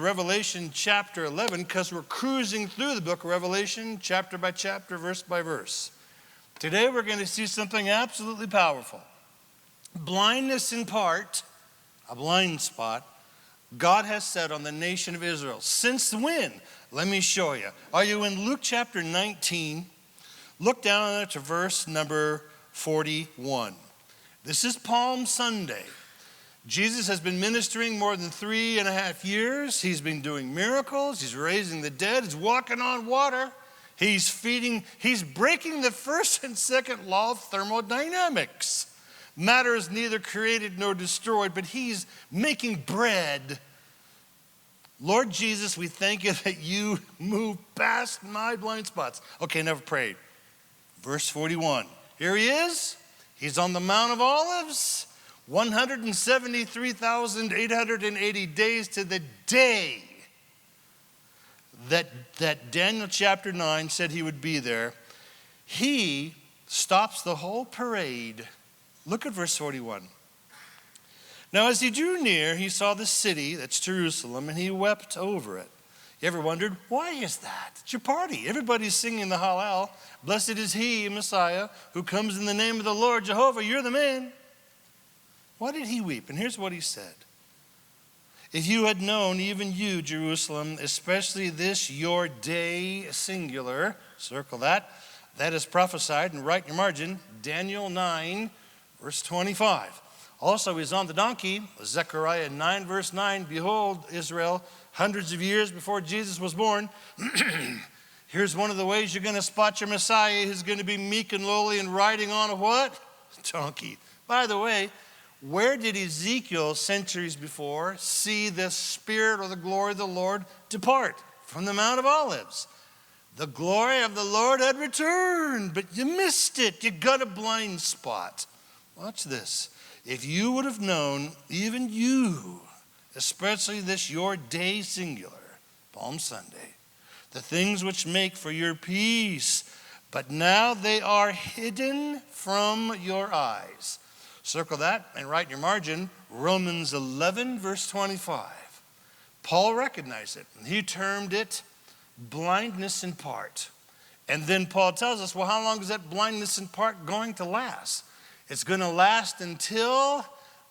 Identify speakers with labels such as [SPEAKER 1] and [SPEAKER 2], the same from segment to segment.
[SPEAKER 1] Revelation chapter 11 because we're cruising through the book of Revelation chapter by chapter, verse by verse. Today we're going to see something absolutely powerful. Blindness in part, a blind spot, God has set on the nation of Israel. Since when? Let me show you. Are you in Luke chapter 19? Look down to verse number 41. This is Palm Sunday. Jesus has been ministering more than 3.5 years. He's been doing miracles. He's raising the dead. He's walking on water. He's breaking the first and second law of thermodynamics. Matter is neither created nor destroyed, but he's making bread. Lord Jesus, we thank you that you move past my blind spots. Okay, never prayed. Verse 41. Here he is. He's on the Mount of Olives. 173,880 days to the day that Daniel chapter 9 said he would be there. He stops the whole parade. Look at verse 41. Now as he drew near, he saw the city, that's Jerusalem, and he wept over it. You ever wondered, why is that? It's your party. Everybody's singing the Hallel. Blessed is he, Messiah, who comes in the name of the Lord Jehovah. You're the man. Why did he weep? And here's what he said. If you had known, even you, Jerusalem, especially this your day, singular, circle that is prophesied, and write in your margin, Daniel 9, verse 25. Also, he's on the donkey, Zechariah 9, verse 9. Behold, Israel, hundreds of years before Jesus was born. Here's one of the ways you're going to spot your Messiah. He's going to be meek and lowly and riding on a what? Donkey. By the way, where did Ezekiel, centuries before, see the Spirit or the glory of the Lord depart? From the Mount of Olives. The glory of the Lord had returned, but you missed it. You got a blind spot. Watch this. If you would have known, even you, especially this your day singular, Palm Sunday, the things which make for your peace, but now they are hidden from your eyes. Circle that and write in your margin, Romans 11, verse 25. Paul recognized it, and he termed it blindness in part. And then Paul tells us, well, how long is that blindness in part going to last? It's going to last until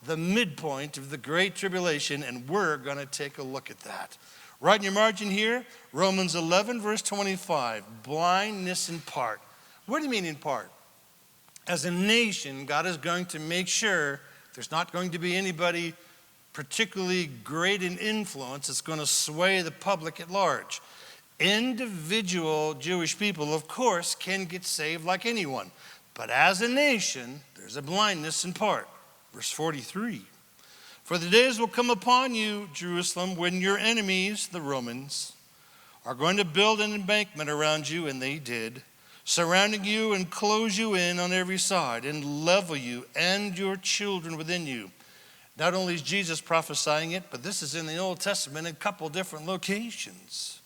[SPEAKER 1] the midpoint of the Great Tribulation, and we're going to take a look at that. Write in your margin here, Romans 11, verse 25, blindness in part. What do you mean in part? As a nation, God is going to make sure there's not going to be anybody particularly great in influence that's going to sway the public at large. Individual Jewish people, of course, can get saved like anyone. But as a nation, there's a blindness in part. Verse 43. For the days will come upon you, Jerusalem, when your enemies, the Romans, are going to build an embankment around you, and they did, surrounding you and close you in on every side and level you and your children within you. Not only is Jesus prophesying it, but this is in the Old Testament in a couple different locations.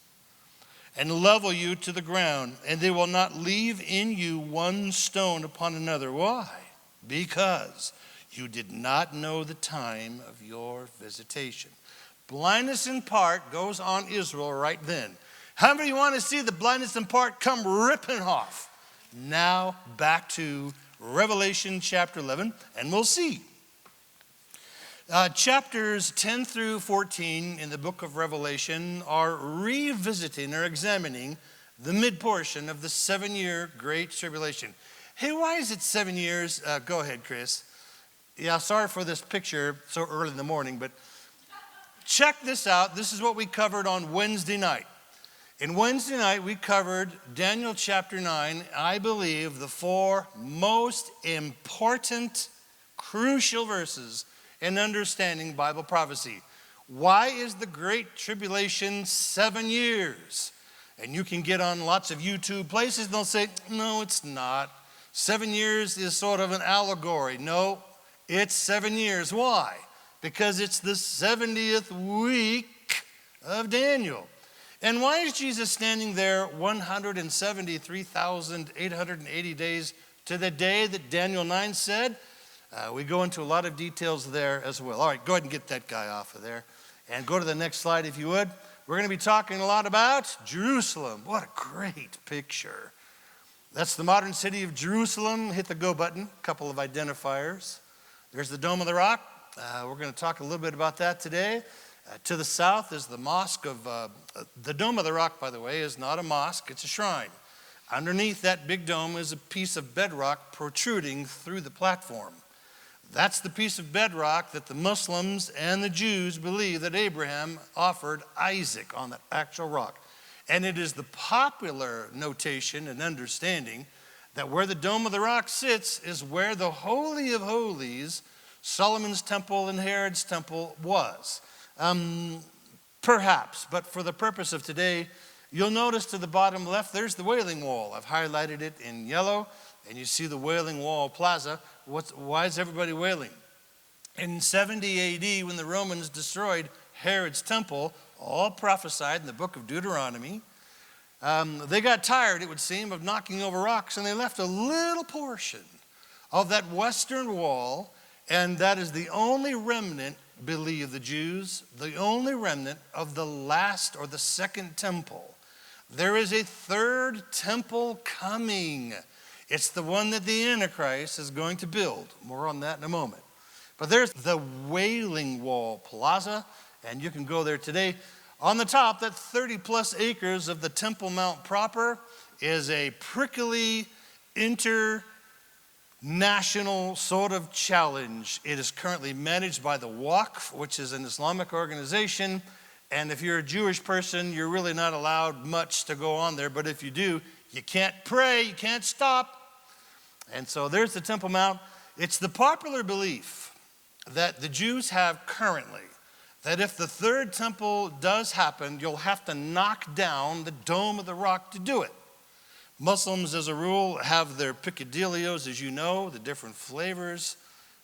[SPEAKER 1] And level you to the ground, and they will not leave in you one stone upon another. Why? Because you did not know the time of your visitation. Blindness in part goes on Israel right then. How many want to see the blindness in part come ripping off? Now back to Revelation chapter 11, and we'll see. Chapters 10 through 14 in the book of Revelation are revisiting or examining the mid-portion of the 7-year Great Tribulation. Hey, why is it 7 years? Go ahead, Chris. Yeah, sorry for this picture so early in the morning, but check this out. This is what we covered on Wednesday night. In Wednesday night, we covered Daniel chapter 9, I believe the 4 most important, crucial verses in understanding Bible prophecy. Why is the Great Tribulation 7 years? And you can get on lots of YouTube places and they'll say, no, it's not. 7 years is sort of an allegory. No, it's 7 years. Why? Because it's the 70th week of Daniel. And why is Jesus standing there 173,880 days to the day that Daniel 9 said? We go into a lot of details there as well. All right, go ahead and get that guy off of there. And go to the next slide if you would. We're going to be talking a lot about Jerusalem. What a great picture. That's the modern city of Jerusalem. Hit the go button, a couple of identifiers. There's the Dome of the Rock. We're going to talk a little bit about that today. To the south is the mosque of, the Dome of the Rock, by the way, is not a mosque, it's a shrine. Underneath that big dome is a piece of bedrock protruding through the platform. That's the piece of bedrock that the Muslims and the Jews believe that Abraham offered Isaac on that actual rock. And it is the popular notation and understanding that where the Dome of the Rock sits is where the Holy of Holies, Solomon's temple and Herod's temple, was. Perhaps, but for the purpose of today, you'll notice to the bottom left, there's the Wailing Wall. I've highlighted it in yellow, and you see the Wailing Wall Plaza. Why is everybody wailing? In 70 AD, when the Romans destroyed Herod's temple, all prophesied in the book of Deuteronomy, they got tired, it would seem, of knocking over rocks, and they left a little portion of that western wall, and that is the only remnant, believe the Jews, the only remnant of the last or the second temple. There is a third temple coming. It's the one that the Antichrist is going to build. More on that in a moment. But there's the Wailing Wall Plaza, and you can go there today. On the top, that 30 plus acres of the Temple Mount proper is a prickly international sort of challenge. It is currently managed by the Waqf, which is an Islamic organization. And if you're a Jewish person, you're really not allowed much to go on there. But if you do, you can't pray, you can't stop. And so there's the Temple Mount. It's the popular belief that the Jews have currently that if the third temple does happen, you'll have to knock down the Dome of the Rock to do it. Muslims, as a rule, have their picadillos, as you know, the different flavors.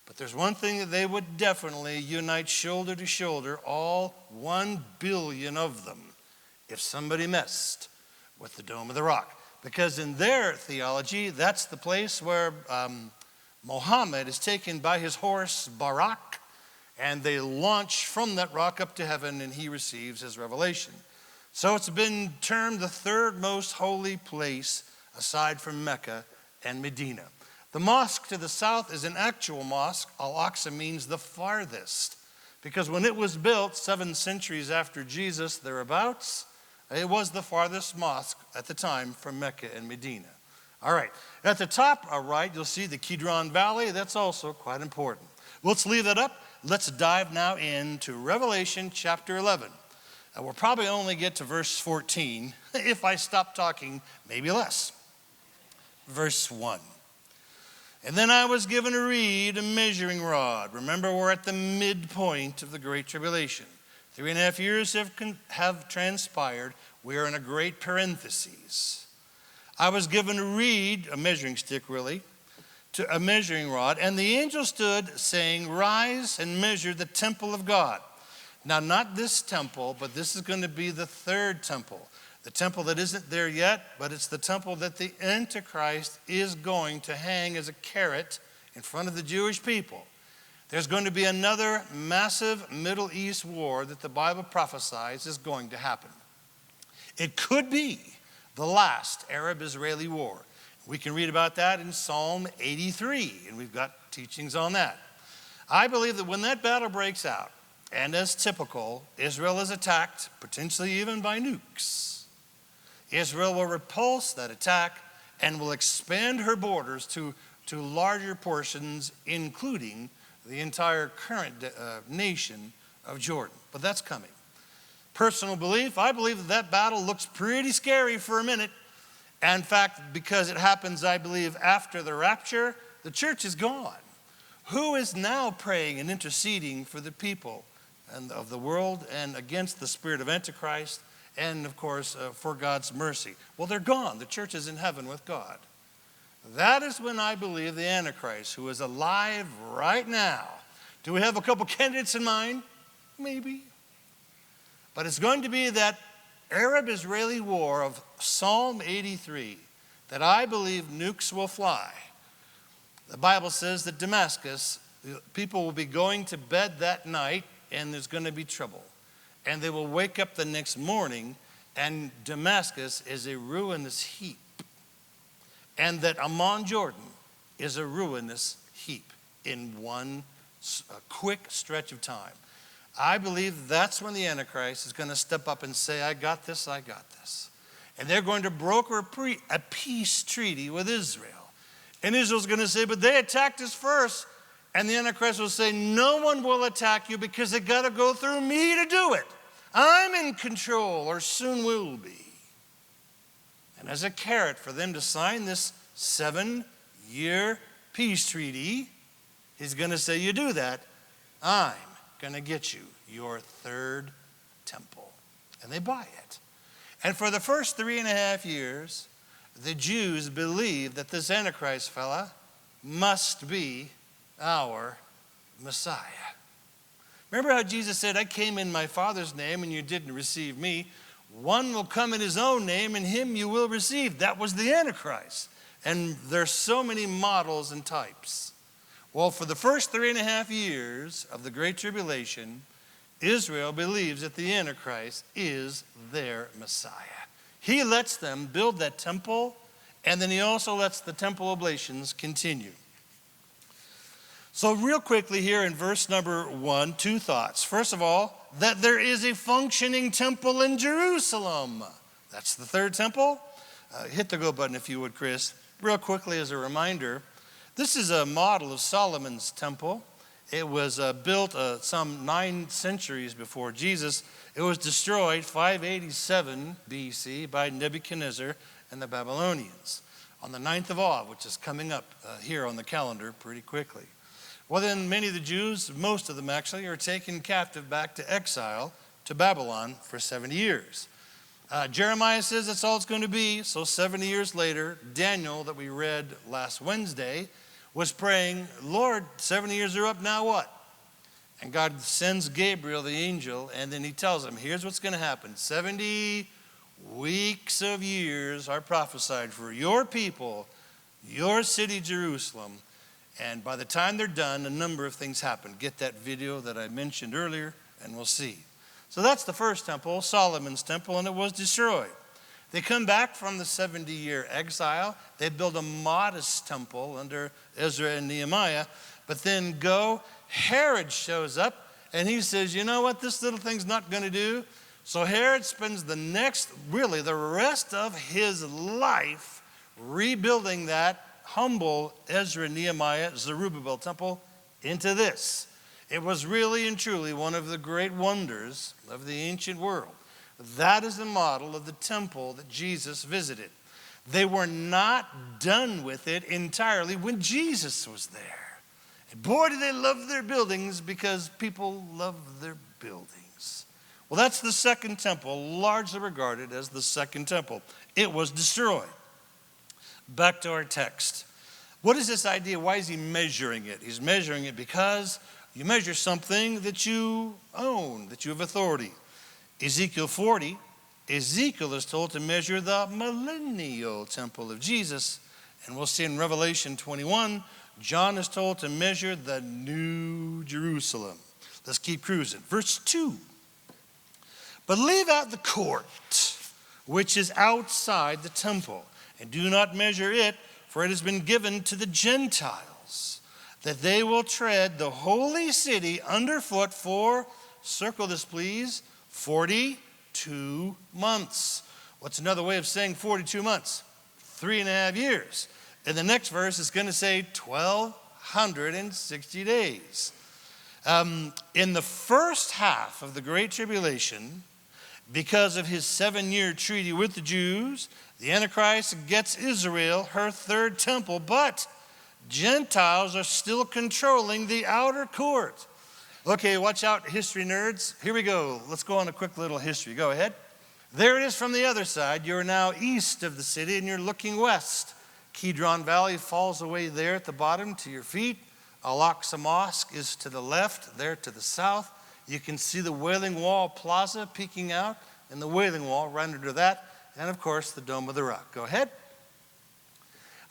[SPEAKER 1] But there's one thing that they would definitely unite shoulder to shoulder, all 1 billion of them, if somebody messed with the Dome of the Rock. Because in their theology, that's the place where Muhammad is taken by his horse, Barak, and they launch from that rock up to heaven, and he receives his revelation. So it's been termed the third most holy place aside from Mecca and Medina. The mosque to the south is an actual mosque. Al-Aqsa means the farthest, because when it was built 7 centuries after Jesus, thereabouts, it was the farthest mosque at the time from Mecca and Medina. All right, at the top right, you'll see the Kidron Valley. That's also quite important. Let's leave that up. Let's dive now into Revelation chapter 11. We'll probably only get to verse 14. If I stop talking, maybe less. Verse 1. And then I was given to read a measuring rod. Remember, we're at the midpoint of the Great Tribulation. 3.5 years have transpired. We are in a great parenthesis. I was given to read, a measuring stick really, to a measuring rod. And the angel stood saying, rise and measure the temple of God. Now, not this temple, but this is going to be the third temple. The temple that isn't there yet, but it's the temple that the Antichrist is going to hang as a carrot in front of the Jewish people. There's going to be another massive Middle East war that the Bible prophesies is going to happen. It could be the last Arab-Israeli war. We can read about that in Psalm 83, and we've got teachings on that. I believe that when that battle breaks out, and as typical, Israel is attacked, potentially even by nukes. Israel will repulse that attack and will expand her borders to larger portions, including the entire current nation of Jordan. But that's coming. Personal belief, I believe that that battle looks pretty scary for a minute. And in fact, because it happens, I believe, after the rapture, the church is gone. Who is now praying and interceding for the people and of the world and against the spirit of Antichrist and, of course, for God's mercy? Well, they're gone. The church is in heaven with God. That is when I believe the Antichrist, who is alive right now. Do we have a couple candidates in mind? Maybe. But it's going to be that Arab-Israeli war of Psalm 83 that I believe nukes will fly. The Bible says that Damascus, people will be going to bed that night and there's going to be trouble. and they will wake up the next morning, and Damascus is a ruinous heap, and that Ammon Jordan is a ruinous heap in one quick stretch of time. I believe that's when the Antichrist is going to step up and say, I got this, I got this. And they're going to broker a peace treaty with Israel. And Israel's going to say, but they attacked us first. And the Antichrist will say, no one will attack you because they got to go through me to do it. I'm in control, or soon will be. And as a carrot for them to sign this 7-year peace treaty, he's going to say, you do that, I'm going to get you your third temple. And they buy it. And for the first 3.5 years, the Jews believe that this Antichrist fella must be our Messiah. Remember how Jesus said, I came in my Father's name and you didn't receive me. One will come in his own name and him you will receive. That was the Antichrist. And there's so many models and types. Well, for the first 3.5 years of the Great Tribulation, Israel believes that the Antichrist is their Messiah. He lets them build that temple, and then he also lets the temple oblations continue. So real quickly here in verse number 1, 2 thoughts. First of all, that there is a functioning temple in Jerusalem. That's the third temple. Hit the go button if you would, Chris. Real quickly as a reminder, this is a model of Solomon's temple. It was built some 9 centuries before Jesus. It was destroyed 587 BC by Nebuchadnezzar and the Babylonians on the 9th of Av, which is coming up here on the calendar pretty quickly. Well, then many of the Jews, most of them actually, are taken captive back to exile to Babylon for 70 years. Jeremiah says that's all it's going to be. So 70 years later, Daniel, that we read last Wednesday, was praying, Lord, 70 years are up, now what? And God sends Gabriel, the angel, and then he tells him, here's what's going to happen. 70 weeks of years are prophesied for your people, your city, Jerusalem. And by the time they're done, a number of things happen. Get that video that I mentioned earlier, and we'll see. So that's the first temple, Solomon's temple, and it was destroyed. They come back from the 70-year exile. They build a modest temple under Ezra and Nehemiah. But then Herod shows up, and he says, you know what this little thing's not going to do? So Herod spends the rest of his life rebuilding that humble Ezra, Nehemiah, Zerubbabel temple into this. It was really and truly one of the great wonders of the ancient world. That is the model of the temple that Jesus visited. They were not done with it entirely when Jesus was there. And boy, did they love their buildings because people love their buildings. Well, that's the second temple, largely regarded as the second temple. It was destroyed. Back to our text. What is this idea? Why is he measuring it? He's measuring it because you measure something that you own, that you have authority. Ezekiel 40, Ezekiel is told to measure the millennial temple of Jesus. And we'll see in Revelation 21, John is told to measure the new Jerusalem. Let's keep cruising. Verse 2. But leave out the court, which is outside the temple, and do not measure it, for it has been given to the Gentiles, that they will tread the holy city underfoot for, circle this please, 42 months. What's another way of saying 42 months? 3.5 years. And the next verse is going to say 1,260 days. In the first half of the Great Tribulation, because of his 7-year treaty with the Jews, the Antichrist gets Israel her third temple, but Gentiles are still controlling the outer court. Okay, watch out, history nerds. Here we go. Let's go on a quick little history. Go ahead. There it is from the other side. You're now east of the city and you're looking west. Kidron Valley falls away there at the bottom to your feet. Al-Aqsa Mosque is to the left, there to the south. You can see the Wailing Wall Plaza peeking out, and the Wailing Wall right under that, and of course the Dome of the Rock. Go ahead.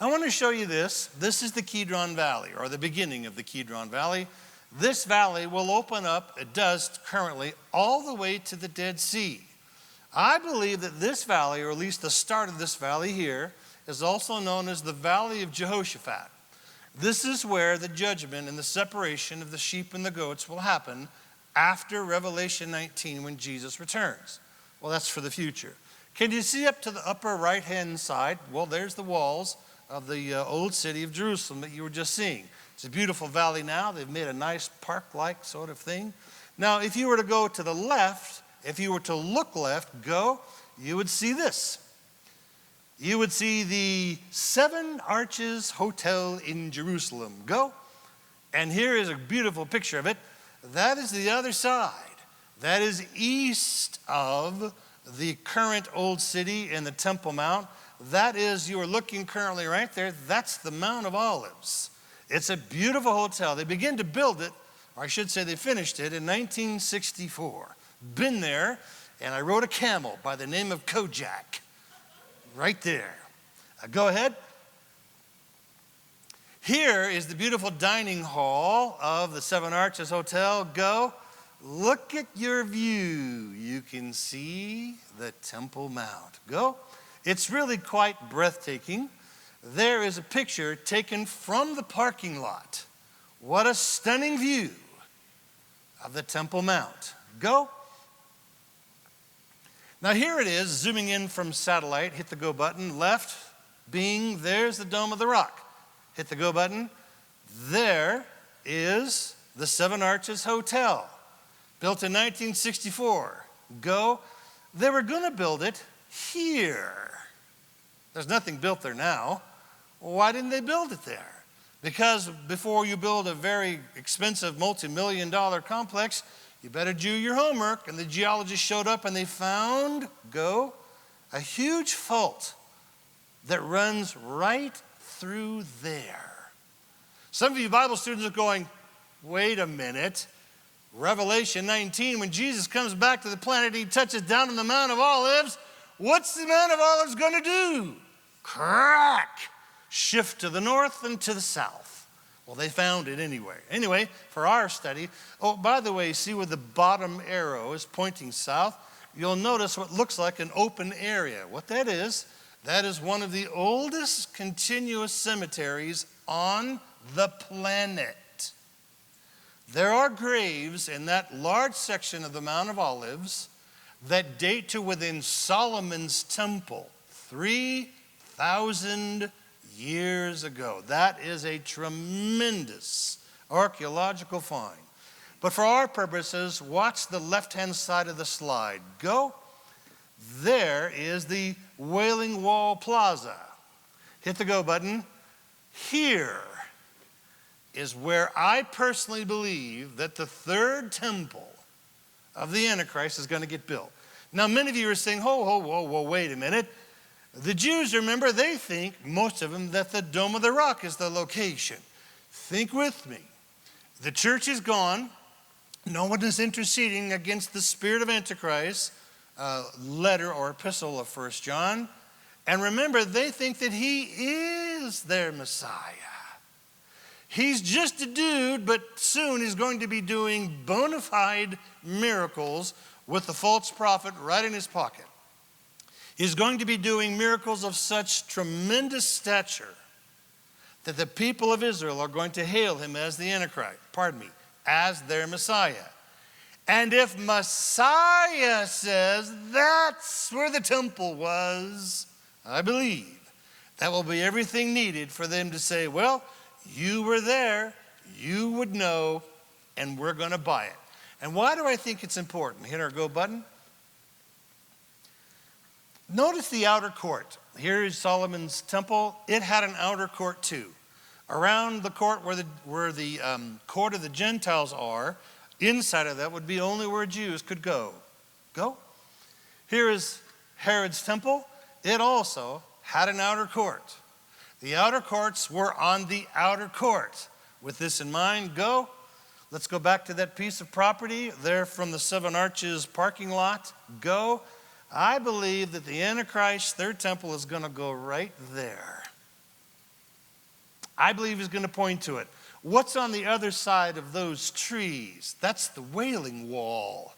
[SPEAKER 1] I want to show you this. This is the Kidron Valley, or the beginning of the Kidron Valley. this valley will open up, it does currently, all the way to the Dead Sea. I believe that this valley, or at least the start of this valley here, is also known as the Valley of Jehoshaphat. This is where the judgment and the separation of the sheep and the goats will happen after Revelation 19 when Jesus returns. Well, that's for the future. Can you see up to the upper right-hand side? Well, there's the walls of the old city of Jerusalem that you were just seeing. It's a beautiful valley now. They've made a nice park-like sort of thing. Now, if you were to go to the left, if you were to look left, you would see this. You would see the Seven Arches Hotel in Jerusalem. And here is a beautiful picture of it. That is the other side. That is east of the current old city and the Temple Mount. That is, you are looking currently right there, that's the Mount of Olives. It's a beautiful hotel. They began to build it, or I should say they finished it in 1964. Been there, and I rode a camel by the name of Kojak. Right there. Go ahead. Here is the beautiful dining hall of the Seven Arches Hotel. Look at your view. You can see the Temple Mount. It's really quite breathtaking. There is a picture taken from the parking lot. What a stunning view of the Temple Mount. Now here it is, zooming in from satellite. Hit the go button. Left being, there's the Dome of the Rock. Hit the go button. There is the Seven Arches Hotel, built in 1964. They were going to build it here. There's nothing built there now. Why didn't they build it there? Because before you build a very expensive multi-million-dollar complex, you better do your homework. And the geologists showed up and they found, a huge fault that runs right through there. Some of you Bible students are going, wait a minute. Revelation 19, when Jesus comes back to the planet, he touches down on the Mount of Olives. What's the Mount of Olives going to do? Crack! Shift to the north and to the south. Well, they found it anyway. Anyway, for our study, by the way, see where the bottom arrow is pointing south? You'll notice what looks like an open area. What that is one of the oldest continuous cemeteries on the planet. There are graves in that large section of the Mount of Olives that date to within Solomon's temple, 3,000 years ago. That is a tremendous archaeological find. But for our purposes, watch the left-hand side of the slide. There is the Wailing Wall Plaza. Hit the go button. Here is where I personally believe that the third temple of the Antichrist is going to get built. Now, many of you are saying, whoa, wait a minute. The Jews, remember, they think, most of them, that the Dome of the Rock is the location. Think with me. The church is gone. No one is interceding against the spirit of Antichrist, letter or epistle of 1 John. And remember, they think that he is their Messiah. He's just a dude, but soon he's going to be doing bona fide miracles with the false prophet right in his pocket. He's going to be doing miracles of such tremendous stature that the people of Israel are going to hail him as the Antichrist, as their Messiah. And if Messiah says that's where the temple was, I believe that will be everything needed for them to say, well, you were there, you would know, and we're going to buy it. And why do I think it's important? Hit our go button. Notice the outer court. Here is Solomon's temple. It had an outer court too. Around the court where the court of the Gentiles are, inside of that would be only where Jews could go. Here is Herod's temple. It also had an outer court. The outer courts were on the outer court. With this in mind, let's go back to that piece of property there from the Seven Arches parking lot. I believe that the Antichrist's third temple is going to go right there. I believe he's going to point to it. What's on the other side of those trees? That's the Wailing Wall.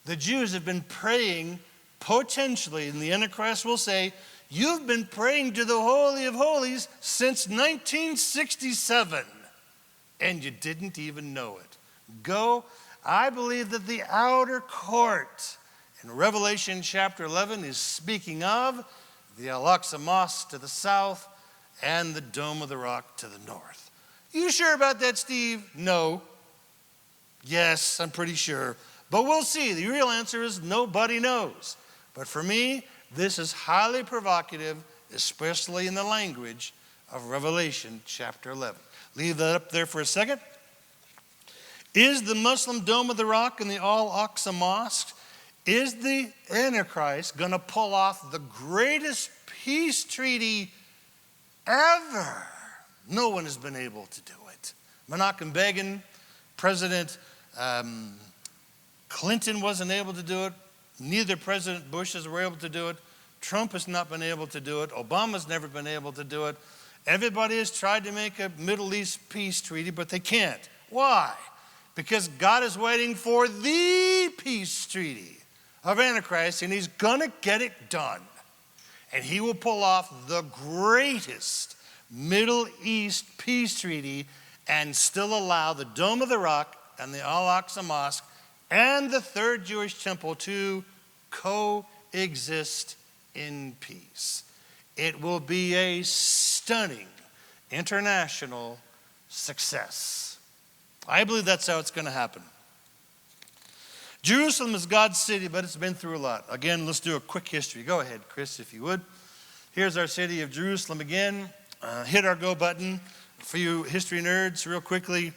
[SPEAKER 1] The Jews have been praying potentially, and the Antichrist will say, you've been praying to the Holy of Holies since 1967, and you didn't even know it. Go. I believe that the outer court in Revelation chapter 11 is speaking of the Al-Aqsa Mosque to the south and the Dome of the Rock to the north. You sure about that, Steve? No. Yes, I'm pretty sure. But we'll see. The real answer is nobody knows. But for me, this is highly provocative, especially in the language of Revelation chapter 11. Leave that up there for a second. Is the Muslim Dome of the Rock and the Al-Aqsa Mosque, is the Antichrist going to pull off the greatest peace treaty ever? No one has been able to do it. Menachem Begin, President Clinton wasn't able to do it. Neither President Bush were able to do it. Trump has not been able to do it. Obama's never been able to do it. Everybody has tried to make a Middle East peace treaty, but they can't. Why? Because God is waiting for the peace treaty of Antichrist, and he's going to get it done. And he will pull off the greatest Middle East peace treaty and still allow the Dome of the Rock and the Al-Aqsa Mosque and the third Jewish temple to coexist in peace. It will be a stunning international success. I believe that's how it's going to happen. Jerusalem is God's city, but it's been through a lot. Again, let's do a quick history. Go ahead, Chris, if you would. Here's our city of Jerusalem again. Hit our go button. For you history nerds, real quickly.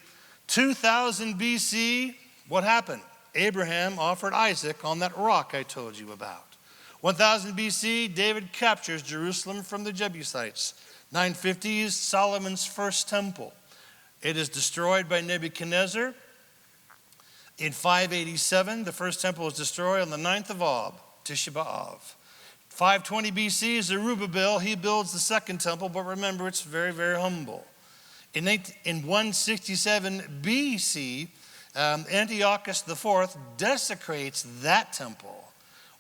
[SPEAKER 1] 2000 BC, what happened? Abraham offered Isaac on that rock I told you about. 1000 BC, David captures Jerusalem from the Jebusites. 950 is Solomon's first temple. It is destroyed by Nebuchadnezzar. In 587, the first temple was destroyed on the 9th of Ab, Tisha B'Av. 520 BC is Zerubbabel. He builds the second temple, but remember, it's very, very humble. In 167 BC, Antiochus IV desecrates that temple.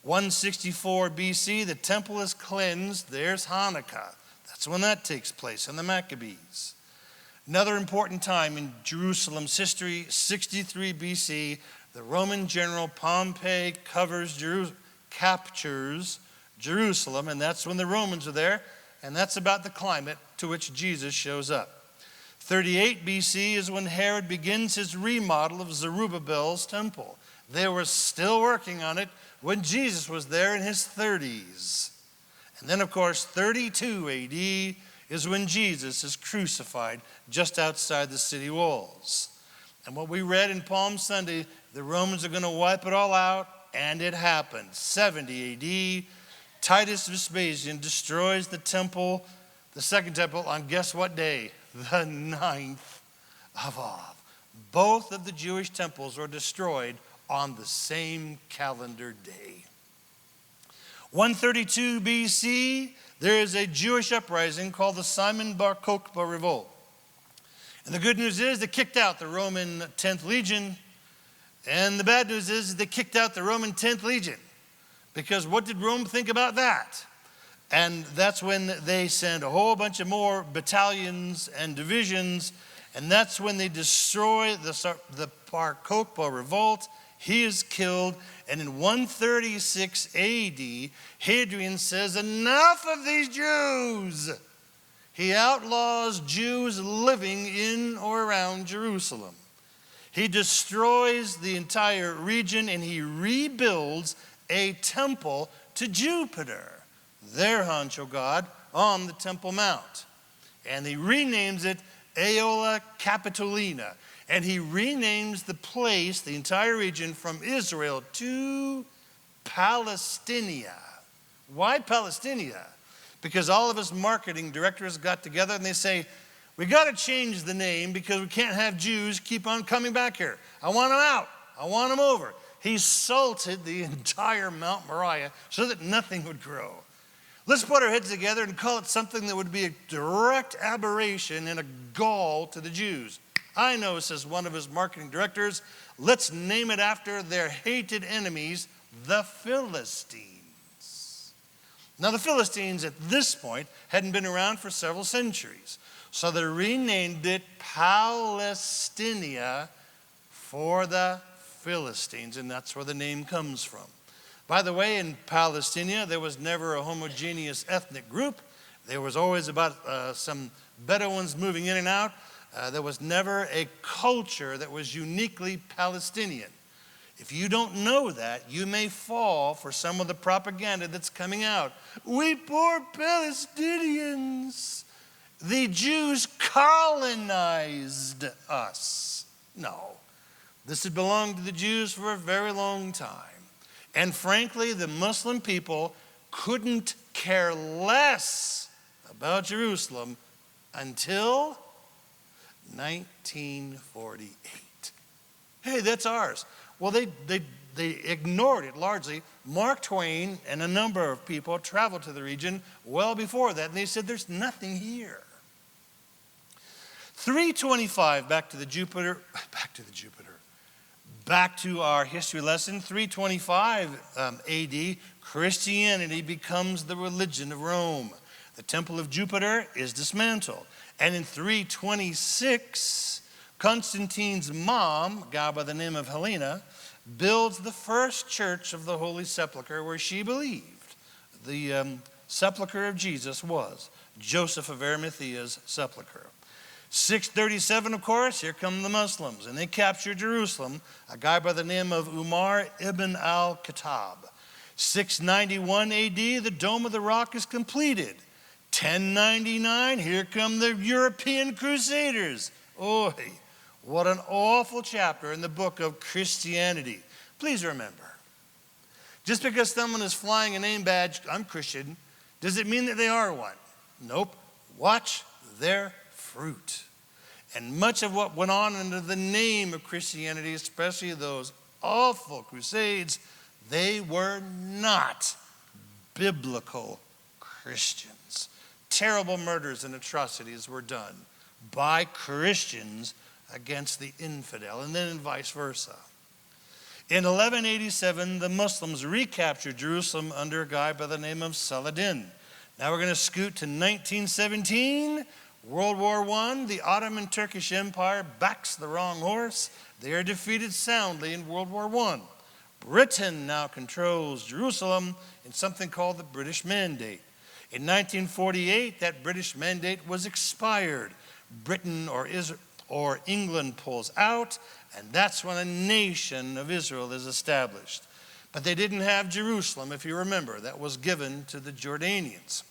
[SPEAKER 1] 164 BC, the temple is cleansed. There's Hanukkah. That's when that takes place, in the Maccabees. Another important time in Jerusalem's history, 63 BC, the Roman general Pompey captures Jerusalem, and that's when the Romans are there, and that's about the climate to which Jesus shows up. 38 BC is when Herod begins his remodel of Zerubbabel's temple. They were still working on it when Jesus was there in his 30s. And then, of course, 32 AD is when Jesus is crucified just outside the city walls. And what we read in Palm Sunday, the Romans are going to wipe it all out, and it happened. 70 AD, Titus Vespasian destroys the temple, the second temple, on guess what day? The 9th of Av. Both of the Jewish temples were destroyed on the same calendar day. 132 BC, there is a Jewish uprising called the Simon Bar Kokhba Revolt. And the good news is they kicked out the Roman 10th Legion. And the bad news is they kicked out the Roman 10th Legion. Because what did Rome think about that? And that's when they sent a whole bunch of more battalions and divisions. And that's when they destroy the Bar Kokhba Revolt. He is killed. And in 136 AD, Hadrian says, enough of these Jews. He outlaws Jews living in or around Jerusalem. He destroys the entire region and he rebuilds a temple to Jupiter, their honcho god, on the Temple Mount. And he renames it Aeola Capitolina. And he renames the place, the entire region, from Israel to Palestinia. Why Palestinia? Because all of us marketing directors got together and they say, we got to change the name because we can't have Jews keep on coming back here. I want them out. I want them over. He salted the entire Mount Moriah so that nothing would grow. Let's put our heads together and call it something that would be a direct aberration and a gall to the Jews. I know, says one of his marketing directors, let's name it after their hated enemies, the Philistines. Now, the Philistines at this point hadn't been around for several centuries, so they renamed it Palestinia for the Philistines, and that's where the name comes from. By the way, in Palestinia, there was never a homogeneous ethnic group. There was always about some Bedouins moving in and out. There was never a culture that was uniquely Palestinian. If you don't know that, you may fall for some of the propaganda that's coming out. We poor Palestinians. The Jews colonized us. No. This had belonged to the Jews for a very long time. And frankly, the Muslim people couldn't care less about Jerusalem until 1948. Hey, that's ours. Well, they ignored it largely. Mark Twain and a number of people traveled to the region well before that, and they said, there's nothing here. 325, back to our history lesson, 325 AD, Christianity becomes the religion of Rome. The temple of Jupiter is dismantled. And in 326, Constantine's mom, a guy by the name of Helena, builds the first church of the Holy Sepulchre where she believed the sepulchre of Jesus was Joseph of Arimathea's sepulchre. 637, of course, here come the Muslims, and they capture Jerusalem, a guy by the name of Umar ibn al-Khattab. 691 AD, the Dome of the Rock is completed. 1099, here come the European Crusaders. Oh, what an awful chapter in the book of Christianity. Please remember, just because someone is flying a name badge, I'm Christian, does it mean that they are one? Nope. Watch their fruit. And much of what went on under the name of Christianity, especially those awful crusades, they were not biblical Christians. Terrible murders and atrocities were done by Christians against the infidel, and then vice versa. In 1187, the Muslims recaptured Jerusalem under a guy by the name of Saladin. Now we're going to scoot to 1917. World War I, the Ottoman Turkish Empire backs the wrong horse. They are defeated soundly in World War I. Britain now controls Jerusalem in something called the British Mandate. In 1948, that British Mandate was expired. Britain or England pulls out, and that's when a nation of Israel is established. But they didn't have Jerusalem, if you remember. That was given to the Jordanians.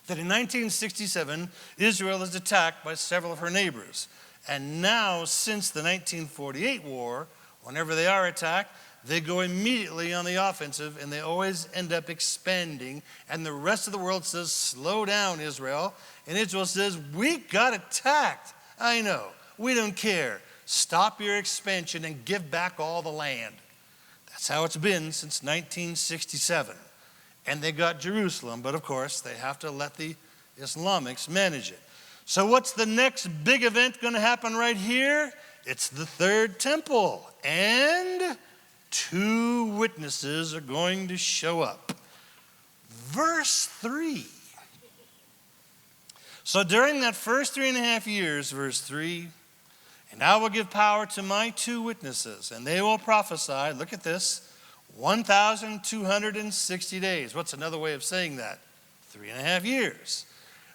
[SPEAKER 1] That in 1967, Israel is attacked by several of her neighbors. And now, since the 1948 war, whenever they are attacked, they go immediately on the offensive, and they always end up expanding. And the rest of the world says, slow down, Israel. And Israel says, we got attacked. I know, we don't care. Stop your expansion and give back all the land. That's how it's been since 1967. And they got Jerusalem, but of course, they have to let the Islamics manage it. So what's the next big event going to happen right here? It's the third temple, and 2 witnesses are going to show up. Verse 3. So during that first 3.5 years, verse 3, and I will give power to my 2 witnesses, and they will prophesy, look at this, 1,260 days. What's another way of saying that? 3.5 years.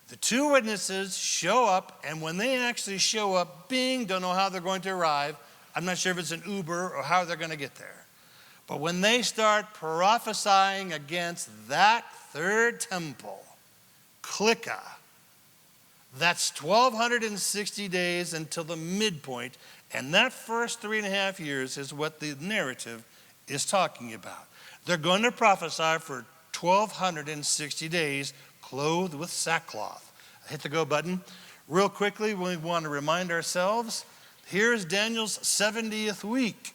[SPEAKER 1] The 2 witnesses show up, and when they actually show up, don't know how they're going to arrive. I'm not sure if it's an Uber or how they're going to get there. But when they start prophesying against that third temple, clicker, that's 1,260 days until the midpoint, and that first 3.5 years is what the narrative is talking about. They're going to prophesy for 1,260 days, clothed with sackcloth. I hit the go button. Real quickly, we want to remind ourselves, here's Daniel's 70th week.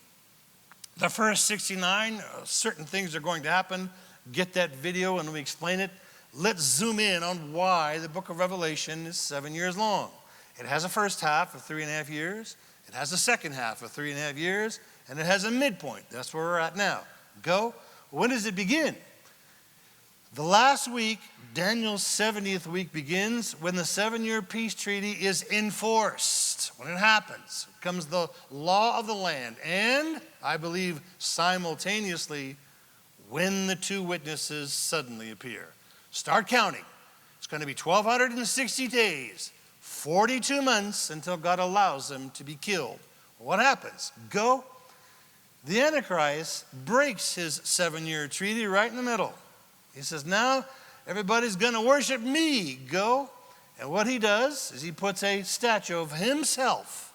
[SPEAKER 1] The first 69, certain things are going to happen. Get that video and we explain it. let's zoom in on why the book of Revelation is 7 years long. It has a first half of 3.5 years. It has a second half of 3.5 years. And it has a midpoint. That's where we're at now. Go. When does it begin? The last week, Daniel's 70th week, begins when the 7-year peace treaty is enforced. When it happens, comes the law of the land. And, I believe, simultaneously, when the two witnesses suddenly appear. Start counting. It's going to be 1,260 days, 42 months until God allows them to be killed. What happens? Go. The Antichrist breaks his 7-year treaty right in the middle. He says, now everybody's going to worship me. Go. And what he does is he puts a statue of himself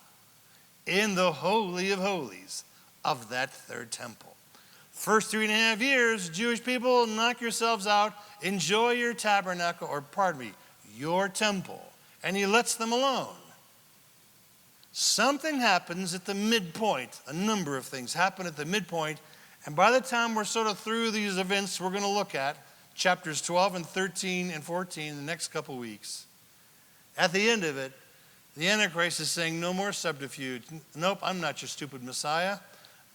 [SPEAKER 1] in the Holy of Holies of that third temple. First 3.5 years, Jewish people, knock yourselves out. Enjoy your tabernacle, or pardon me, your temple. And he lets them alone. Something happens at the midpoint. A number of things happen at the midpoint. And by the time we're sort of through these events we're going to look at, chapters 12 and 13 and 14 in the next couple weeks, at the end of it, the Antichrist is saying, no more subterfuge. Nope, I'm not your stupid Messiah.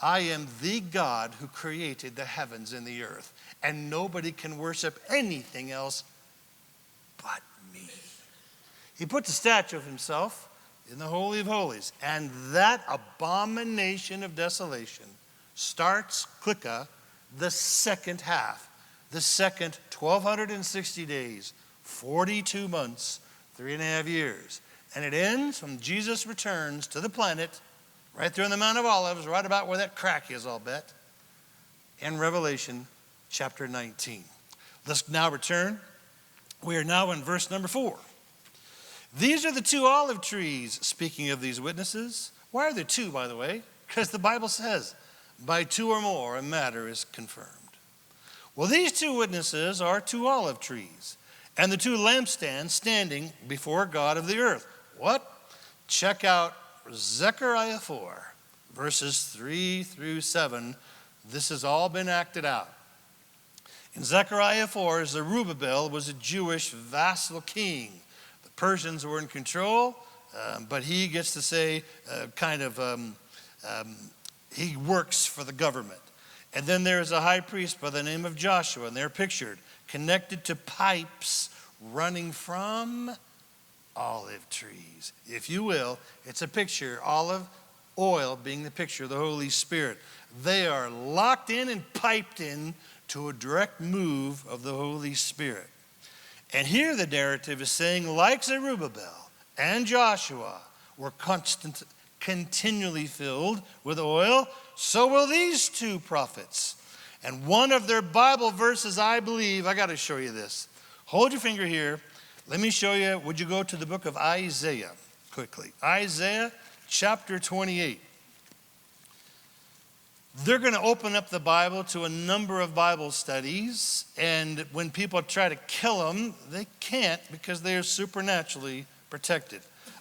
[SPEAKER 1] I am the God who created the heavens and the earth. And nobody can worship anything else but me. He puts a statue of himself in the Holy of Holies. And that abomination of desolation starts, clicka, the second half. The second 1,260 days, 42 months, 3.5 years. And it ends when Jesus returns to the planet, right there on the Mount of Olives, right about where that crack is, I'll bet, in Revelation chapter 19. Let's now return. We are now in verse number 4. These are the two olive trees, speaking of these witnesses. Why are there two, by the way? Because the Bible says, by two or more a matter is confirmed. Well, these two witnesses are two olive trees and the two lampstands standing before God of the earth. What? Check out Zechariah 4, verses 3 through 7. This has all been acted out. In Zechariah 4, Zerubbabel was a Jewish vassal king. The Persians were in control, but he gets to say he works for the government. And then there is a high priest by the name of Joshua, and they're pictured connected to pipes running from olive trees. If you will, it's a picture, olive oil being the picture of the Holy Spirit. They are locked in and piped in to a direct move of the Holy Spirit. And here the narrative is saying, like Zerubbabel and Joshua were continually filled with oil, so will these two prophets. And one of their Bible verses, I believe, I got to show you this. Hold your finger here. Let me show you. Would you go to the book of Isaiah quickly? Isaiah chapter 28. They're going to open up the Bible to a number of Bible studies, and when people try to kill them, they can't because they are supernaturally protected.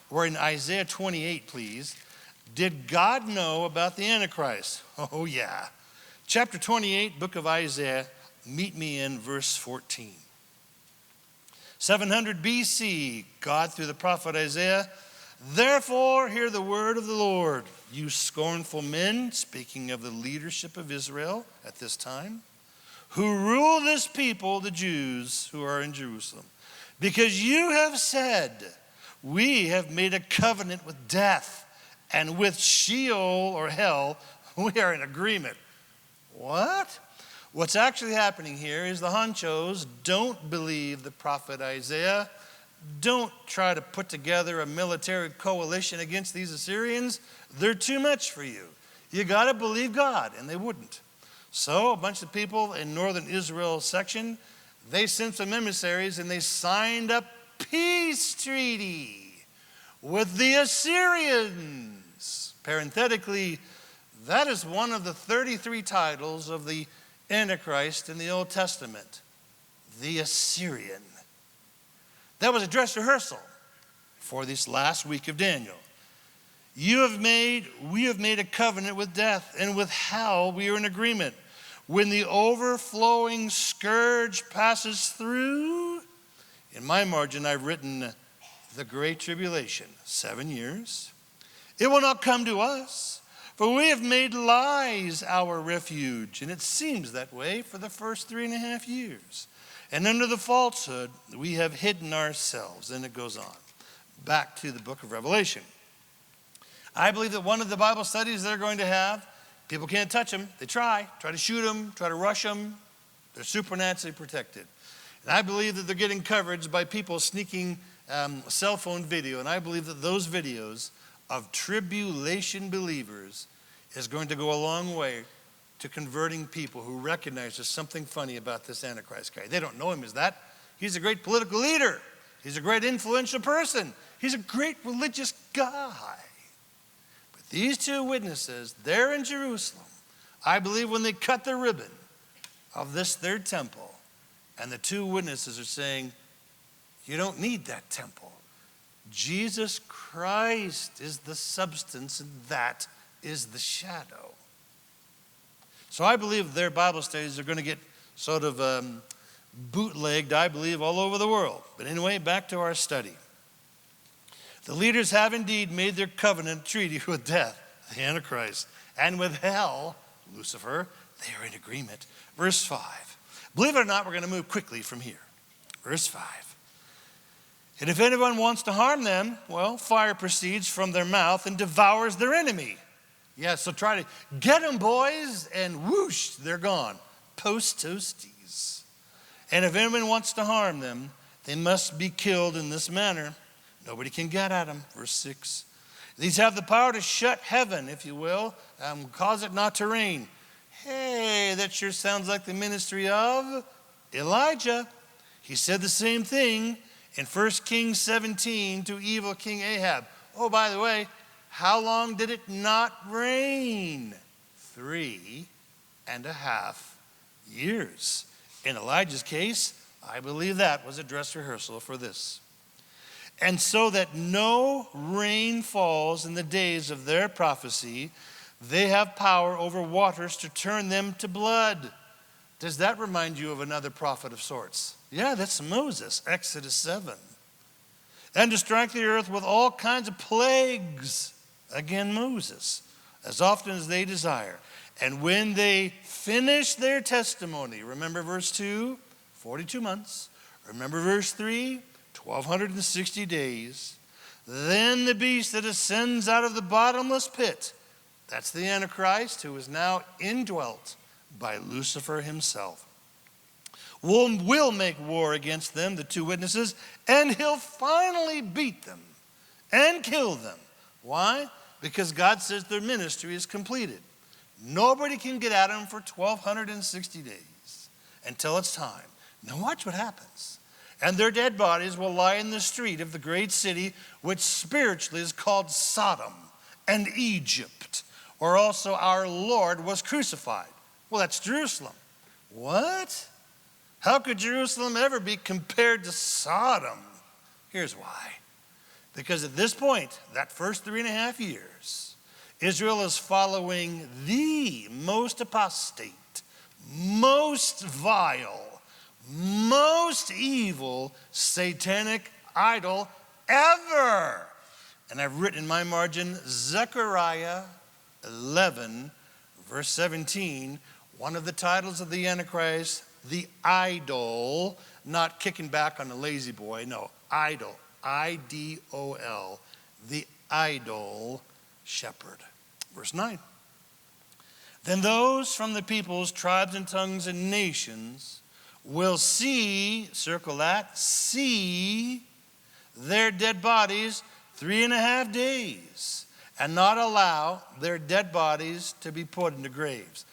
[SPEAKER 1] We're in Isaiah 28, please. Did God know about the Antichrist? Oh, yeah. Chapter 28, book of Isaiah, meet me in verse 14. 700 BC, God through the prophet Isaiah, therefore hear the word of the Lord, you scornful men, speaking of the leadership of Israel at this time, who rule this people, the Jews who are in Jerusalem, because you have said, we have made a covenant with death, and with Sheol or hell, we are in agreement. What? What's actually happening here is the honchos don't believe the prophet Isaiah. Don't try to put together a military coalition against these Assyrians. They're too much for you. You got to believe God, and they wouldn't. So a bunch of people in northern Israel section, they sent some emissaries, and they signed a peace treaty with the Assyrians. Parenthetically, that is one of the 33 titles of the Antichrist in the Old Testament, the Assyrian. That was a dress rehearsal for this last week of Daniel. We have made a covenant with death, and with hell we are in agreement. When the overflowing scourge passes through, In my margin, I've written the Great Tribulation, 7 years. It will not come to us, for we have made lies our refuge. And it seems that way for the first 3.5 years. And under the falsehood, we have hidden ourselves. And it goes on. Back to the book of Revelation. I believe that one of the Bible studies they're going to have, people can't touch them. They try to shoot them, try to rush them. They're supernaturally protected. And I believe that they're getting coverage by people sneaking cell phone video. And I believe that those videos of tribulation believers is going to go a long way to converting people who recognize there's something funny about this Antichrist guy. They don't know him as that. He's a great political leader. He's a great influential person. He's a great religious guy. But these two witnesses, they're in Jerusalem. I believe when they cut the ribbon of this third temple, and the two witnesses are saying, you don't need that temple. Jesus Christ is the substance, and that is the shadow. So I believe their Bible studies are going to get sort of bootlegged, I believe, all over the world. But anyway, back to our study. The leaders have indeed made their covenant treaty with death, the Antichrist, and with hell, Lucifer. They are in agreement. Verse 5. Believe it or not, we're going to move quickly from here. Verse 5. And if anyone wants to harm them, well, fire proceeds from their mouth and devours their enemy. Yeah, so try to get them, boys, and whoosh, they're gone. Post toasties. And if anyone wants to harm them, they must be killed in this manner. Nobody can get at them. Verse 6. These have the power to shut heaven, if you will, cause it not to rain. Hey, that sure sounds like the ministry of Elijah. He said the same thing in 1 Kings 17 to evil King Ahab. Oh, by the way, how long did it not rain? 3.5 years. In Elijah's case, I believe that was a dress rehearsal for this. And so that no rain falls in the days of their prophecy, they have power over waters to turn them to blood. Does that remind you of another prophet of sorts? Yeah, that's Moses, Exodus 7. And to strike the earth with all kinds of plagues. Again, Moses, as often as they desire. And when they finish their testimony, remember verse 2, 42 months. Remember verse 3, 1,260 days. Then the beast that ascends out of the bottomless pit, that's the Antichrist who is now indwelt by Lucifer himself, will make war against them, the two witnesses, and he'll finally beat them and kill them. Why? Because God says their ministry is completed. Nobody can get at them for 1,260 days until it's time. Now watch what happens. And their dead bodies will lie in the street of the great city, which spiritually is called Sodom and Egypt, where also our Lord was crucified. Well, that's Jerusalem. What? How could Jerusalem ever be compared to Sodom? Here's why. Because at this point, that first 3.5 years, Israel is following the most apostate, most vile, most evil satanic idol ever. And I've written in my margin, Zechariah 11, verse 17, one of the titles of the Antichrist, the idol, not kicking back on a lazy boy, no, idol, I-D-O-L, the idol shepherd. Verse 9. Then those from the peoples, tribes, and tongues, and nations will see, circle that, see their dead bodies 3.5 days, and not allow their dead bodies to be put into graves.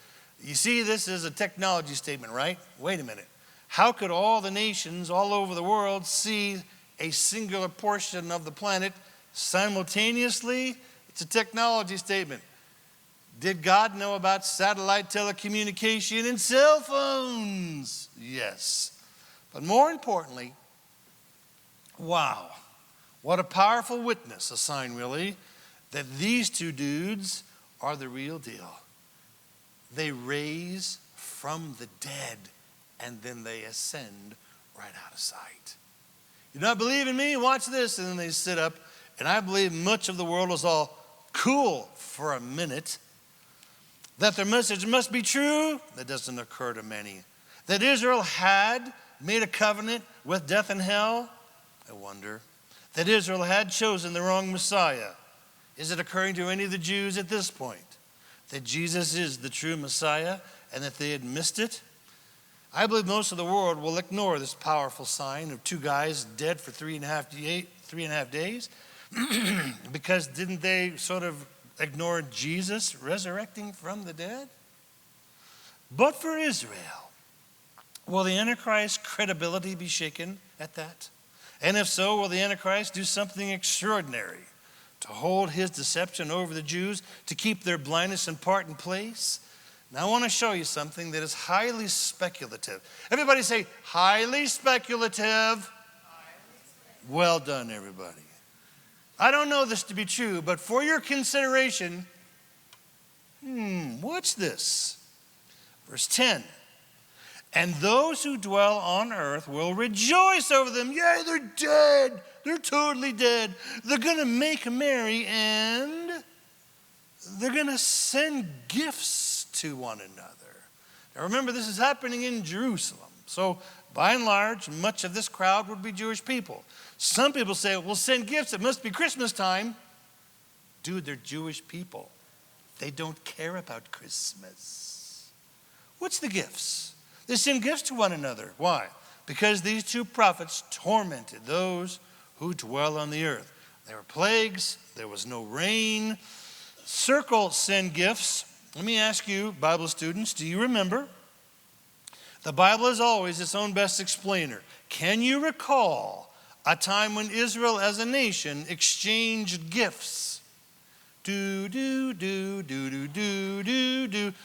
[SPEAKER 1] You see, this is a technology statement, right? Wait a minute. How could all the nations all over the world see a singular portion of the planet simultaneously? It's a technology statement. Did God know about satellite telecommunication and cell phones? Yes. But more importantly, wow, what a powerful witness, a sign really, that these two dudes are the real deal. They raise from the dead and then they ascend right out of sight. You not believe in me? Watch this. And then they sit up. And I believe much of the world was all cool for a minute. That their message must be true, that doesn't occur to many. That Israel had made a covenant with death and hell, I wonder. That Israel had chosen the wrong Messiah. Is it occurring to any of the Jews at this point that Jesus is the true Messiah and that they had missed it? I believe most of the world will ignore this powerful sign of two guys dead for 3.5 days because didn't they sort of ignore Jesus resurrecting from the dead? But for Israel, will the Antichrist's credibility be shaken at that? And if so, will the Antichrist do something extraordinary to hold his deception over the Jews, to keep their blindness in part in place? Now I want to show you something that is highly speculative. Everybody say, highly speculative. Well done, everybody. I don't know this to be true, but for your consideration, watch this. Verse 10. And those who dwell on earth will rejoice over them. Yay, they're dead. They're totally dead. They're going to make merry and they're going to send gifts to one another. Now remember, this is happening in Jerusalem. So by and large, much of this crowd would be Jewish people. Some people say, we'll send gifts. It must be Christmas time. Dude, they're Jewish people. They don't care about Christmas. What's the gifts? They send gifts to one another. Why? Because these two prophets tormented those who dwell on the earth. There were plagues. There was no rain. Circle send gifts. Let me ask you, Bible students, do you remember? The Bible is always its own best explainer. Can you recall a time when Israel as a nation exchanged gifts? Do.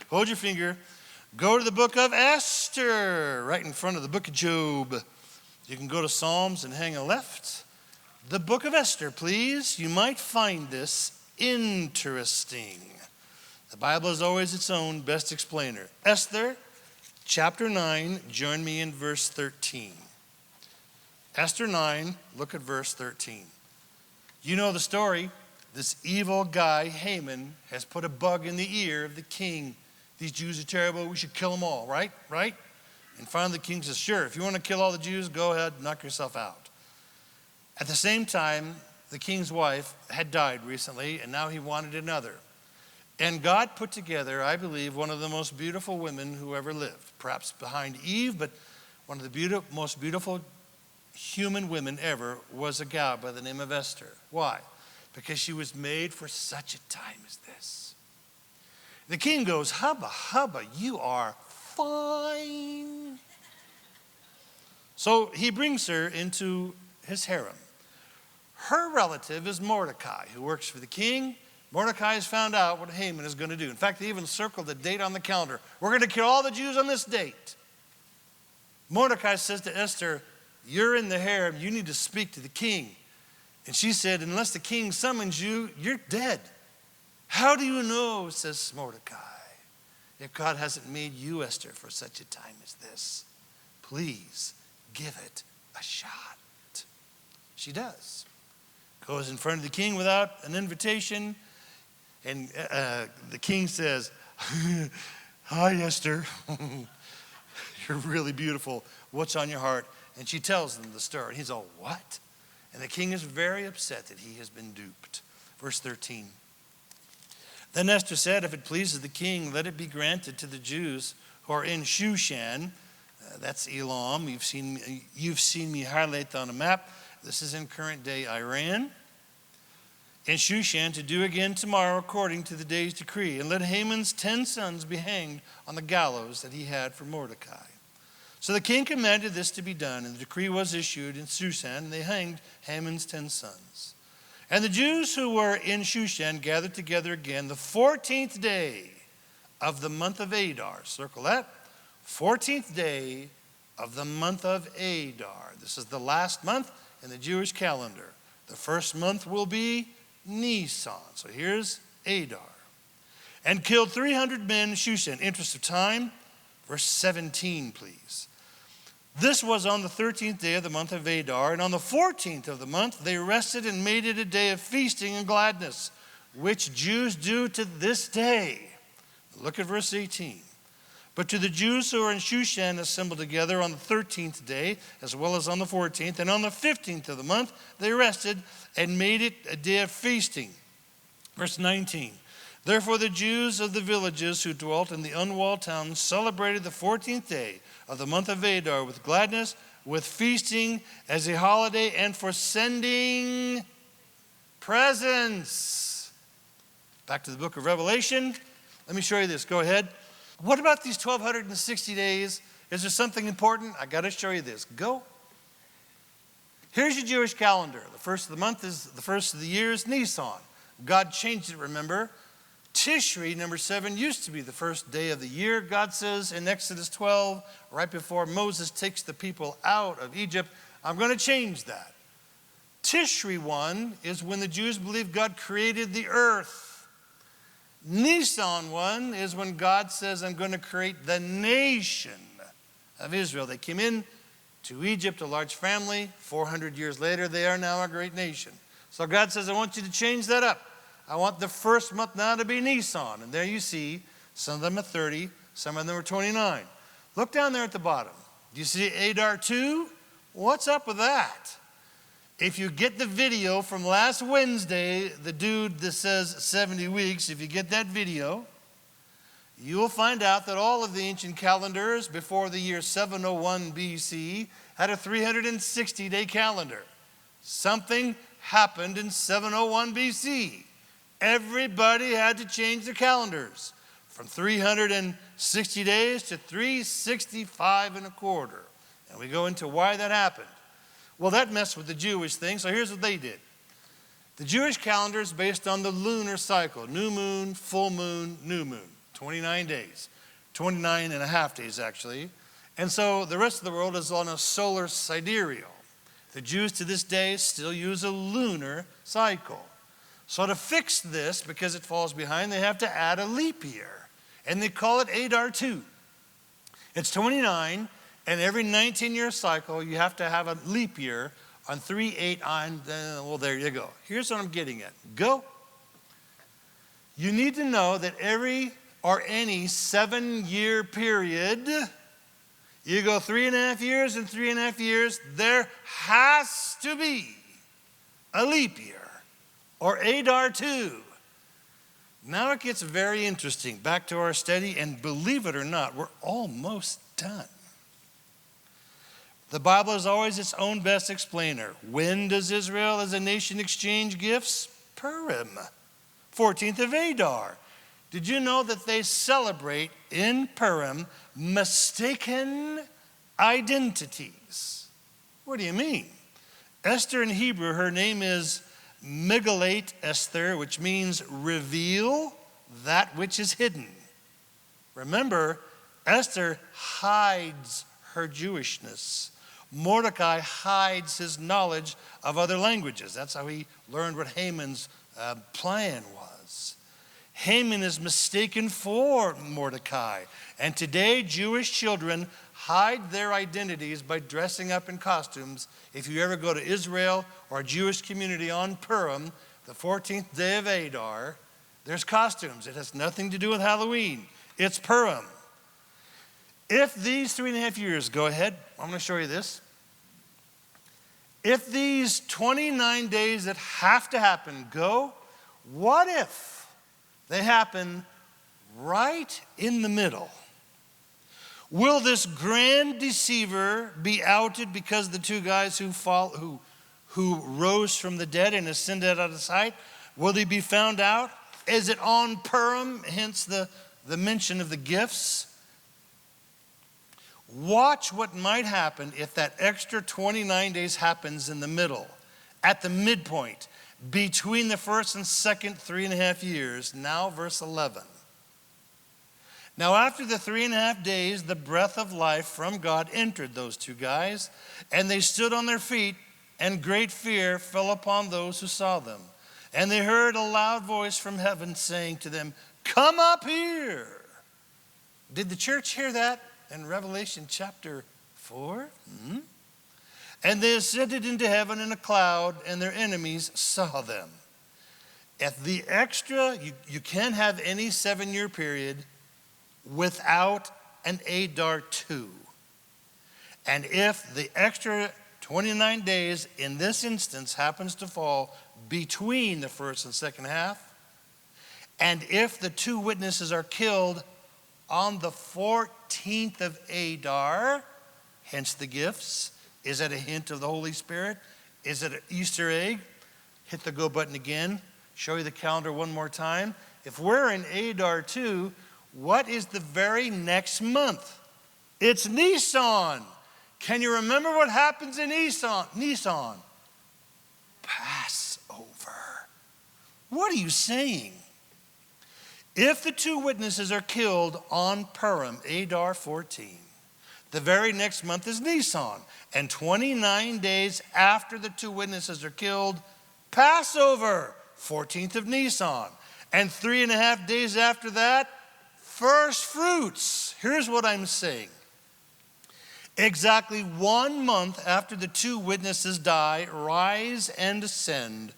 [SPEAKER 1] Hold your finger. Go to the book of Esther, right in front of the book of Job. You can go to Psalms and hang a left. The book of Esther, please. You might find this interesting. The Bible is always its own best explainer. Esther, chapter 9, join me in verse 13. Esther 9, look at verse 13. You know the story. This evil guy, Haman, has put a bug in the ear of the king. These Jews are terrible. We should kill them all, right? Right? And finally the king says, sure, if you want to kill all the Jews, go ahead, knock yourself out. At the same time, the king's wife had died recently, and now he wanted another. And God put together, I believe, one of the most beautiful women who ever lived. Perhaps behind Eve, but one of the most beautiful human women ever was a gal by the name of Esther. Why? Because she was made for such a time as this. The king goes, hubba, you are fine. So he brings her into his harem. Her relative is Mordecai, who works for the king. Mordecai has found out what Haman is going to do. In fact, they even circled the date on the calendar. We're going to kill all the Jews on this date. Mordecai says to Esther, you're in the harem. You need to speak to the king. And she said, unless the king summons you, you're dead. How do you know, says Mordecai, if God hasn't made you, Esther, for such a time as this? Please give it a shot. She does. Goes in front of the king without an invitation. And the king says, hi, Esther. You're really beautiful. What's on your heart? And she tells him the story. And he's all, what? And the king is very upset that he has been duped. Verse 13. Then Esther said, if it pleases the king, let it be granted to the Jews who are in Shushan. That's Elam. You've seen me highlight on a map. This is in current day Iran. In Shushan to do again tomorrow according to the day's decree. And let Haman's 10 sons be hanged on the gallows that he had for Mordecai. So the king commanded this to be done, and the decree was issued in Shushan, and they hanged Haman's 10 sons. And the Jews who were in Shushan gathered together again the 14th day of the month of Adar. Circle that. 14th day of the month of Adar. This is the last month in the Jewish calendar. The first month will be Nisan. So here's Adar. And killed 300 men in Shushan. Interest of time, verse 17, please. This was on the 13th day of the month of Adar, and on the 14th of the month they rested and made it a day of feasting and gladness, which Jews do to this day. Look at verse 18. But to the Jews who are in Shushan assembled together on the 13th day, as well as on the 14th, and on the 15th of the month they rested and made it a day of feasting. Verse 19. Therefore the Jews of the villages who dwelt in the unwalled towns celebrated the 14th day of the month of Adar with gladness, with feasting as a holiday, and for sending presents. Back to the book of Revelation. Let me show you this. Go ahead. What about these 1,260 days? Is there something important? I got to show you this. Go. Here's your Jewish calendar. The first of the month is the first of the year is Nisan. God changed it, remember. Tishri, number 7, used to be the first day of the year. God says in Exodus 12, right before Moses takes the people out of Egypt, I'm going to change that. Tishri 1 is when the Jews believe God created the earth. Nisan 1 is when God says, I'm going to create the nation of Israel. They came in to Egypt, a large family. 400 years later, they are now a great nation. So God says, I want you to change that up. I want the first month now to be Nisan. And there you see, some of them are 30, some of them are 29. Look down there at the bottom. Do you see Adar 2? What's up with that? If you get the video from last Wednesday, the dude that says 70 weeks, if you get that video, you will find out that all of the ancient calendars before the year 701 BC had a 360-day calendar. Something happened in 701 BC. Everybody had to change their calendars from 360 days to 365 and a quarter. And we go into why that happened. Well, that messed with the Jewish thing, so here's what they did. The Jewish calendar is based on the lunar cycle, new moon, full moon, new moon, 29 days, 29 and a half days actually. And so the rest of the world is on a solar sidereal. The Jews to this day still use a lunar cycle. So to fix this, because it falls behind, they have to add a leap year. And they call it Adar 2. It's 29, and every 19-year cycle, you have to have a leap year on 3/8. Well, there you go. Here's what I'm getting at. Go. You need to know that every or any 7-year period, you go 3.5 years and 3.5 years, there has to be a leap year. Or Adar 2. Now it gets very interesting. Back to our study, and believe it or not, we're almost done. The Bible is always its own best explainer. When does Israel as a nation exchange gifts? Purim, 14th of Adar. Did you know that they celebrate in Purim mistaken identities? What do you mean? Esther in Hebrew, her name is Megillat Esther, which means reveal that which is hidden. Remember, Esther hides her Jewishness. Mordecai hides his knowledge of other languages. That's how he learned what Haman's plan was. Haman is mistaken for Mordecai. And today, Jewish children hide their identities by dressing up in costumes. If you ever go to Israel or a Jewish community on Purim, the 14th day of Adar, there's costumes. It has nothing to do with Halloween. It's Purim. If these 3.5 years, go ahead, I'm going to show you this. If these 29 days that have to happen go, what if they happen right in the middle? Will this grand deceiver be outed because the two guys who rose from the dead and ascended out of sight, will they be found out? Is it on Purim, hence the mention of the gifts? Watch what might happen if that extra 29 days happens in the middle, at the midpoint, between the first and second 3.5 years. Now verse 11. Now after the 3.5 days, the breath of life from God entered those two guys, and they stood on their feet, and great fear fell upon those who saw them. And they heard a loud voice from heaven saying to them, "Come up here." Did the church hear that in Revelation chapter 4? And they ascended into heaven in a cloud, and their enemies saw them. If the extra, you can't have any 7-year period without an Adar 2. And if the extra 29 days in this instance happens to fall between the first and second half, and if the 2 witnesses are killed on the 14th of Adar, hence the gifts, is it a hint of the Holy Spirit? Is it an Easter egg? Hit the go button again. Show you the calendar one more time. If we're in Adar 2, what is the very next month? It's Nisan. Can you remember what happens in Nisan? Passover. What are you saying? If the 2 witnesses are killed on Purim, Adar 14, the very next month is Nisan. And 29 days after the 2 witnesses are killed, Passover, 14th of Nisan. And 3.5 days after that, first fruits. Here's what I'm saying. Exactly 1 month after the 2 witnesses die, rise and ascend,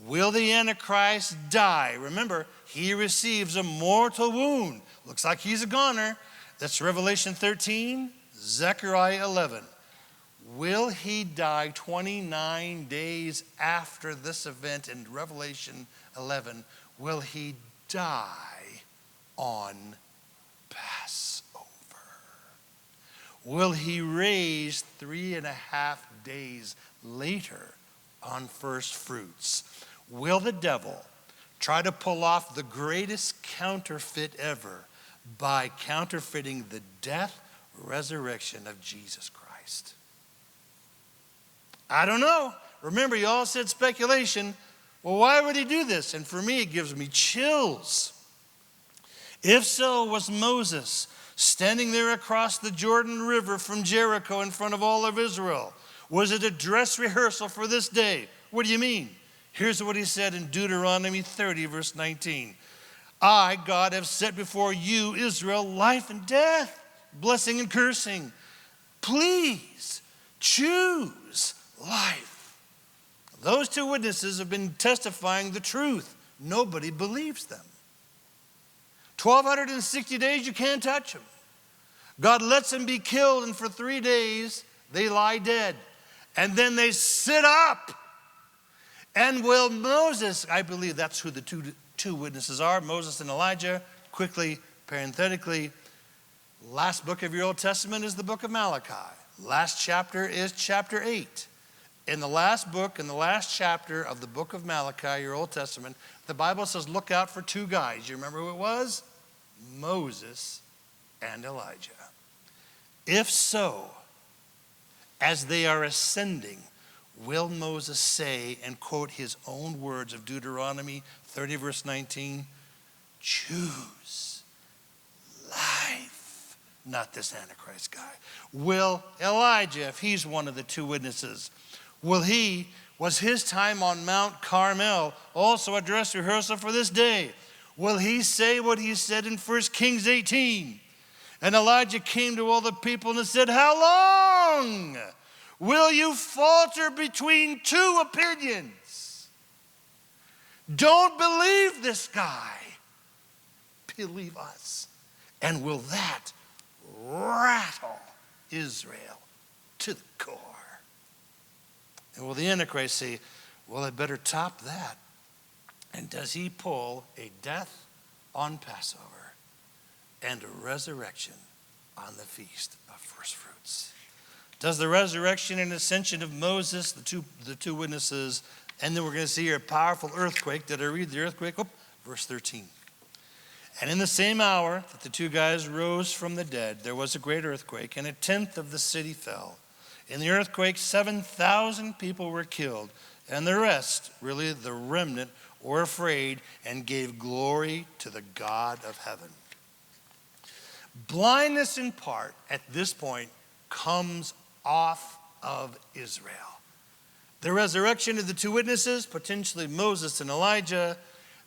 [SPEAKER 1] will the Antichrist die? Remember, he receives a mortal wound. Looks like he's a goner. That's Revelation 13, Zechariah 11. Will he die 29 days after this event in Revelation 11? Will he die on Passover? Will he raise 3.5 days later on first fruits? Will the devil try to pull off the greatest counterfeit ever by counterfeiting the death, resurrection of Jesus Christ? I don't know. Remember, you all said speculation. Well, why would he do this? And for me, it gives me chills. If so, was Moses standing there across the Jordan River from Jericho in front of all of Israel? Was it a dress rehearsal for this day? What do you mean? Here's what he said in Deuteronomy 30, verse 19. I, God, have set before you, Israel, life and death, blessing and cursing. Please choose life. Those 2 witnesses have been testifying the truth. Nobody believes them. 1,260 days, you can't touch them. God lets them be killed, and for 3 days, they lie dead. And then they sit up. And will Moses, I believe that's who the two witnesses are, Moses and Elijah. Quickly, parenthetically, last book of your Old Testament is the book of Malachi. Last chapter is chapter 8. In the last book, in the last chapter of the book of Malachi, your Old Testament, the Bible says look out for 2 guys. You remember who it was? Moses and Elijah. If so, as they are ascending, will Moses say, and quote his own words of Deuteronomy 30, verse 19, choose life, not this Antichrist guy. Will Elijah, if he's one of the 2 witnesses, was his time on Mount Carmel also a dress rehearsal for this day? Will he say what he said in 1 Kings 18? And Elijah came to all the people and said, how long will you falter between 2 opinions? Don't believe this guy. Believe us. And will that rattle Israel to the core? And will the Antichrist say, well, I better top that? And does he pull a death on Passover and a resurrection on the Feast of First Fruits? Does the resurrection and ascension of Moses, the two witnesses, and then we're going to see here a powerful earthquake. Did I read the earthquake? Verse 13. And in the same hour that the 2 guys rose from the dead, there was a great earthquake, and 1/10 of the city fell. In the earthquake, 7,000 people were killed, and the rest, really the remnant, were afraid and gave glory to the God of heaven. Blindness in part, at this point, comes off of Israel. The resurrection of the 2 witnesses, potentially Moses and Elijah,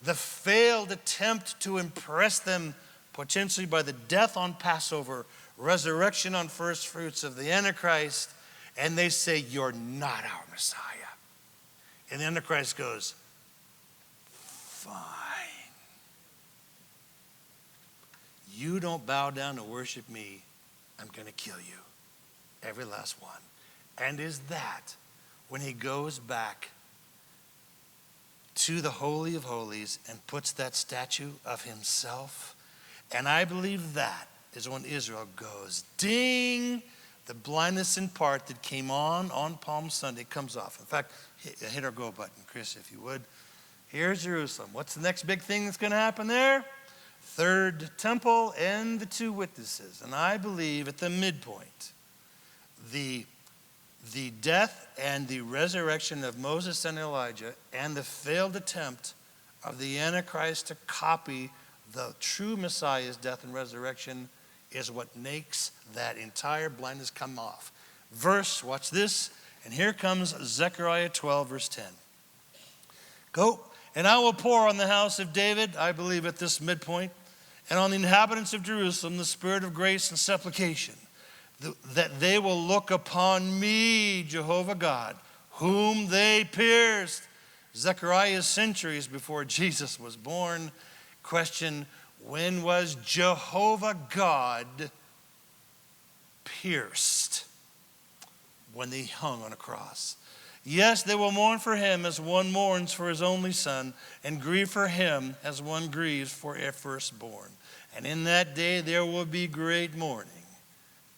[SPEAKER 1] the failed attempt to impress them, potentially by the death on Passover, resurrection on first fruits of the Antichrist, and they say, you're not our Messiah. And the Antichrist goes, fine. You don't bow down and worship me, I'm going to kill you. Every last one. And is that when he goes back to the Holy of Holies and puts that statue of himself? And I believe that is when Israel goes, ding, the blindness in part that came on Palm Sunday comes off. In fact, hit our go button, Chris, if you would. Here's Jerusalem. What's the next big thing that's going to happen there? Third temple and the two witnesses. And I believe at the midpoint, the death and the resurrection of Moses and Elijah and the failed attempt of the Antichrist to copy the true Messiah's death and resurrection is what makes that entire blindness come off. Verse, watch this, and here comes Zechariah 12, verse 10. Go, and I will pour on the house of David, I believe at this midpoint, and on the inhabitants of Jerusalem the spirit of grace and supplication, that they will look upon me, Jehovah God, whom they pierced. Zechariah is centuries before Jesus was born. Question, when was Jehovah God pierced? When he hung on a cross. Yes, they will mourn for him as one mourns for his only son, and grieve for him as one grieves for a firstborn. And in that day there will be great mourning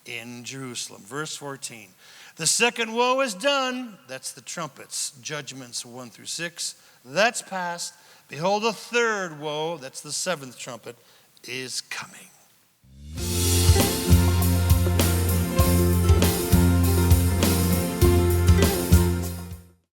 [SPEAKER 1] in Jerusalem. Verse 14. The second woe is done. That's the trumpets, judgments 1 through 6. That's past. Behold, the third woe, that's the seventh trumpet, is coming.